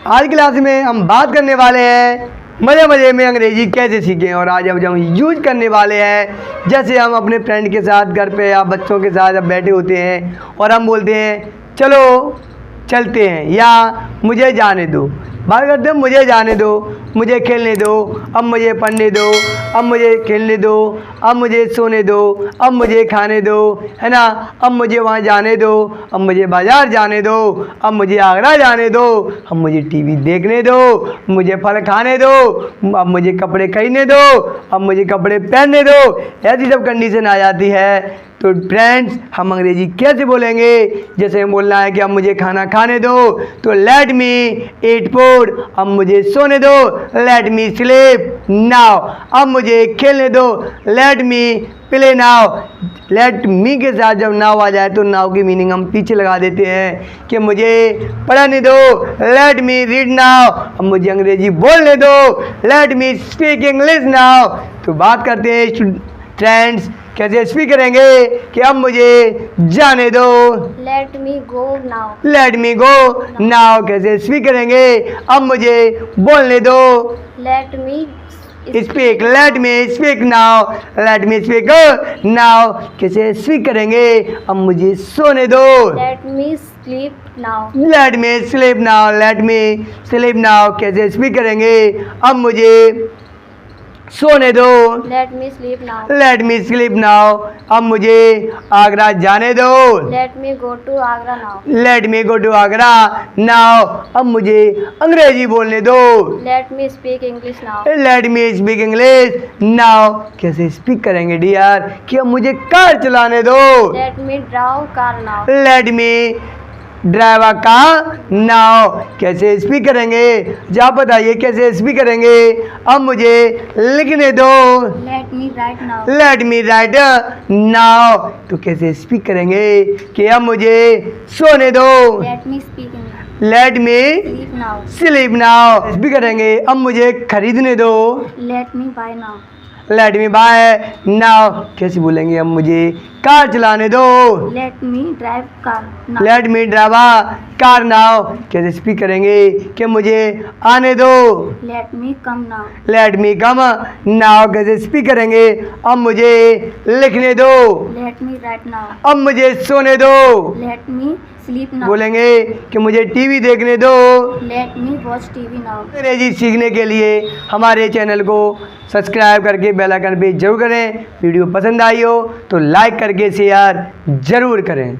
आज क्लास में हम बात करने वाले हैं मज़े मज़े में अंग्रेज़ी कैसे सीखें। और आज अब हम यूज करने वाले हैं, जैसे हम अपने फ्रेंड के साथ घर पे या बच्चों के साथ अब बैठे होते हैं और हम बोलते हैं चलो चलते हैं या मुझे जाने दो। बात करते हैं मुझे जाने दो, मुझे खेलने दो, अब मुझे पढ़ने दो, अब मुझे खेलने दो, अब मुझे सोने दो, अब मुझे खाने दो, है ना। अब मुझे वहाँ जाने दो, अब मुझे बाज़ार जाने दो, अब मुझे आगरा जाने दो, अब मुझे टीवी देखने दो, मुझे फल खाने दो, अब मुझे कपड़े खरीदने दो, अब मुझे कपड़े पहनने दो। ऐसी सब कंडीशन आ जाती है। तो फ्रेंड्स, हम अंग्रेज़ी कैसे बोलेंगे? जैसे हम बोलना है कि अब मुझे खाना खाने दो, तो लेट मी ईट फूड। अब मुझे सोने दो, लेट मी स्लीप नाउ। अब मुझे खेलने दो, लेट मी प्ले नाउ। लेट मी के साथ जब नाउ आ जाए तो नाउ की मीनिंग हम पीछे लगा देते हैं कि मुझे पढ़ने दो, लेट मी रीड नाउ। अब मुझे अंग्रेज़ी बोलने दो, let me speak English now. तो बात करते हैं फ्रेंड्स कैसे स्पीक करेंगे कि अब मुझे जाने दो, let me go now. Let me go now. कैसे स्पीक करेंगे? अब मुझे बोलने दो, let me speak, late me speak now, let me speak now. कैसे स्पीक करेंगे? अब मुझे सोने दो, let me sleep now. Let me sleep now, let me sleep now. कैसे स्पीक करेंगे? अब मुझे सोने दो, let me sleep now. Let me sleep now. अब मुझे आगरा जाने दो, let me go to Agra now. Let me go to Agra now. अब मुझे अंग्रेजी बोलने दो, let me speak English now. Let me speak English now. कैसे स्पीक करेंगे डियर कि अब मुझे कार चलाने दो, let me drive car now. Let me drive a car now. कैसे स्पीक करेंगे? आप बताइए कैसे स्पीक करेंगे? अब मुझे लिखने दो, let me write now. Let me write now. तो कैसे स्पीक करेंगे कि अब मुझे सोने दो, let me speak English. Let me sleep now. Sleep now. Speak करेंगे अब मुझे खरीदने दो, let me buy now. Let me buy now. कैसे बोलेंगे? अब मुझे कार चलाने दो, let me drive car now. Let me drive car now. कैसे स्पीक करेंगे कि मुझे आने दो, let me come now. Let me come now. कैसे स्पीक करेंगे? अब मुझे लिखने दो, लेट मी राइट नाउ। अब मुझे सोने दो। Let me sleep now. बोलेंगे कि मुझे टीवी देखने दो। लेट मी वॉच टीवी नाउ। अंग्रेजी सीखने के लिए हमारे चैनल को सब्सक्राइब करके बेल आइकन पे जरूर करें। वीडियो पसंद आई हो तो लाइक करके शेयर ज़रूर करें।